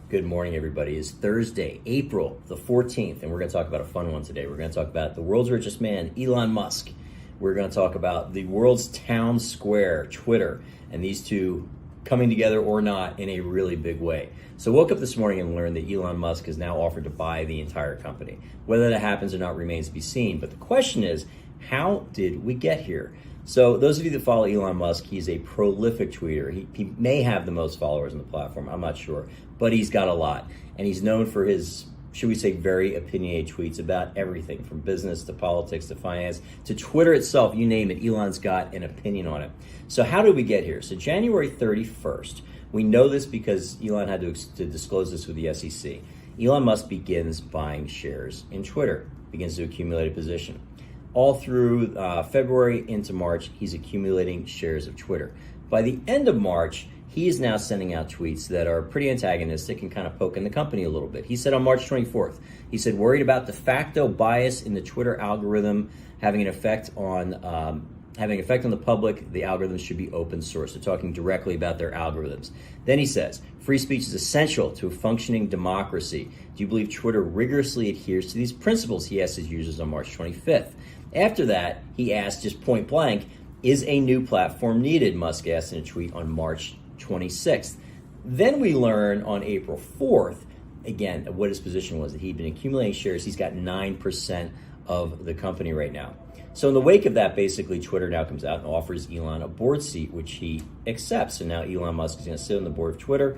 Good morning, everybody. It's Thursday, April the 14th, and we're going to talk about a fun one today. We're going to talk about the world's richest man, Elon Musk. We're going to talk about the world's town square, Twitter, and these two coming together or not in a really big way. So I woke up this morning and learned that Elon Musk has now offered to buy the entire company. Whether that happens or not remains to be seen. But the question is, how did we get here? So those of you that follow Elon Musk, he's a prolific tweeter. He may have the most followers on the platform, I'm not sure, but he's got a lot. And he's known for his, should we say, very opinionated tweets about everything from business to politics to finance to Twitter itself, you name it, Elon's got an opinion on it. So how did we get here? So January 31st, we know this because Elon had to disclose this with the SEC. Elon Musk begins buying shares in Twitter, begins to accumulate a position. All through February into March, he's accumulating shares of Twitter. By the end of March, he is now sending out tweets that are pretty antagonistic and kind of poking the company a little bit. He said on March 24th, he said, worried about de facto bias in the Twitter algorithm having an effect on the public, the algorithms should be open source. They're talking directly about their algorithms. Then he says, free speech is essential to a functioning democracy. Do you believe Twitter rigorously adheres to these principles? He asked his users on March 25th. After that, he asked just point blank, is a new platform needed? Musk asked in a tweet on March 26th. Then we learn on April 4th, again, what his position was, that he'd been accumulating shares. He's got 9% of the company right now. So in the wake of that, basically, Twitter now comes out and offers Elon a board seat, which he accepts. And now Elon Musk is going to sit on the board of Twitter.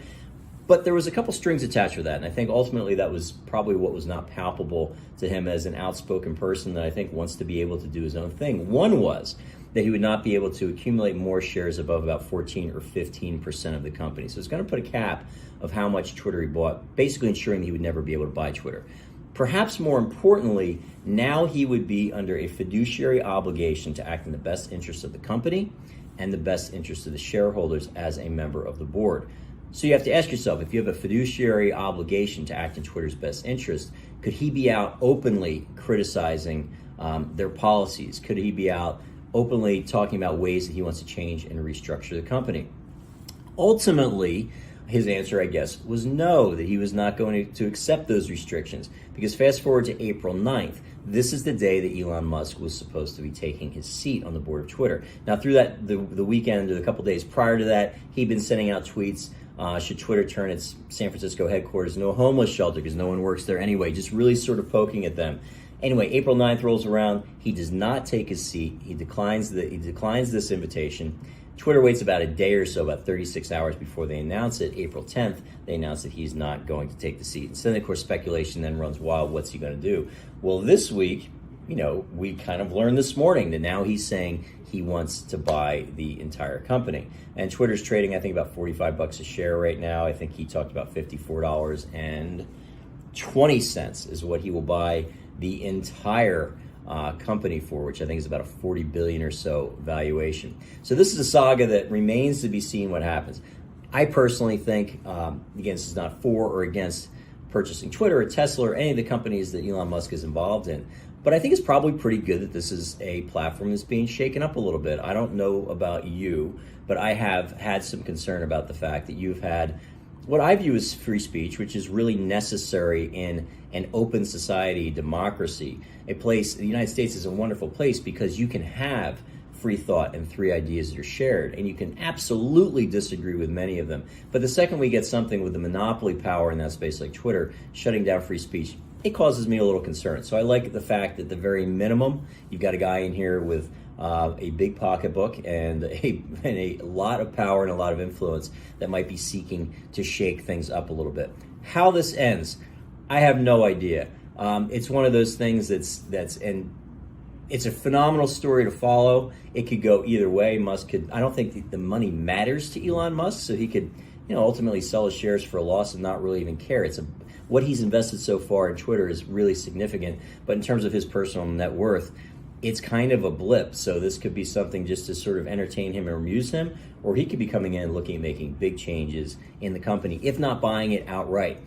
But there was a couple strings attached with that, and I think ultimately that was probably what was not palpable to him as an outspoken person that I think wants to be able to do his own thing. One was that he would not be able to accumulate more shares above about 14 or 15% of the company. So it's going to put a cap of how much Twitter he bought, basically ensuring he would never be able to buy Twitter. Perhaps more importantly, now he would be under a fiduciary obligation to act in the best interest of the company and the best interest of the shareholders as a member of the board. So you have to ask yourself, if you have a fiduciary obligation to act in Twitter's best interest, could he be out openly criticizing their policies? Could he be out openly talking about ways that he wants to change and restructure the company? Ultimately, his answer, I guess, was no, that he was not going to accept those restrictions. Because fast forward to April 9th, this is the day that Elon Musk was supposed to be taking his seat on the board of Twitter. Now, through that, the weekend or the couple days prior to that, he'd been sending out tweets. Should Twitter turn its San Francisco headquarters into a homeless shelter because no one works there anyway, just really sort of poking at them. Anyway, April 9th rolls around. He does not take his seat. He declines this invitation. Twitter waits about a day or so, about 36 hours before they announce it. April 10th, they announce that he's not going to take the seat. And so then, of course, speculation then runs wild. What's he going to do? Well, this week, we kind of learned this morning that now he's saying he wants to buy the entire company. And Twitter's trading, I think, about $45 a share right now. I think he talked about $54.20 is what he will buy the entire company for, which I think is about a $40 billion or so valuation. So this is a saga that remains to be seen what happens. I personally think, again, this is not for or against purchasing Twitter or Tesla or any of the companies that Elon Musk is involved in. But I think it's probably pretty good that this is a platform that's being shaken up a little bit. I don't know about you, but I have had some concern about the fact that you've had what I view as free speech, which is really necessary in an open society, democracy. The United States is a wonderful place because you can have free thought and three ideas that are shared, and you can absolutely disagree with many of them. But the second we get something with the monopoly power in that space like Twitter shutting down free speech, it causes me a little concern. So I like the fact that at the very minimum, you've got a guy in here with a big pocketbook and a lot of power and a lot of influence that might be seeking to shake things up a little bit. How this ends, I have no idea. It's one of those things and it's a phenomenal story to follow. It could go either way. I don't think the money matters to Elon Musk, so he could, ultimately sell his shares for a loss and not really even care. What he's invested so far in Twitter is really significant, but in terms of his personal net worth, it's kind of a blip. So this could be something just to sort of entertain him or amuse him, or he could be coming in and looking at making big changes in the company, if not buying it outright.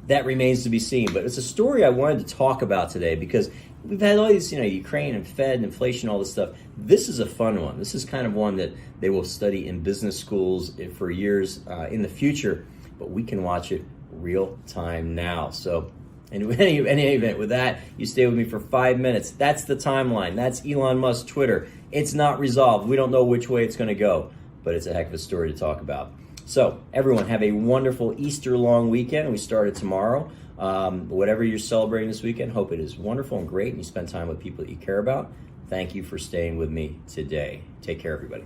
That remains to be seen, but it's a story I wanted to talk about today because we've had all these, Ukraine and Fed and inflation, all this stuff. This is a fun one. This is kind of one that they will study in business schools for years in the future, but we can watch it real time now. So in any event, with that, you stay with me for 5 minutes. That's the timeline. That's Elon Musk's Twitter. It's not resolved. We don't know which way it's going to go, but it's a heck of a story to talk about. So everyone, have a wonderful Easter long weekend. We started tomorrow. Whatever you're celebrating this weekend, hope it is wonderful and great, and you spend time with people that you care about. Thank you for staying with me today. Take care, everybody.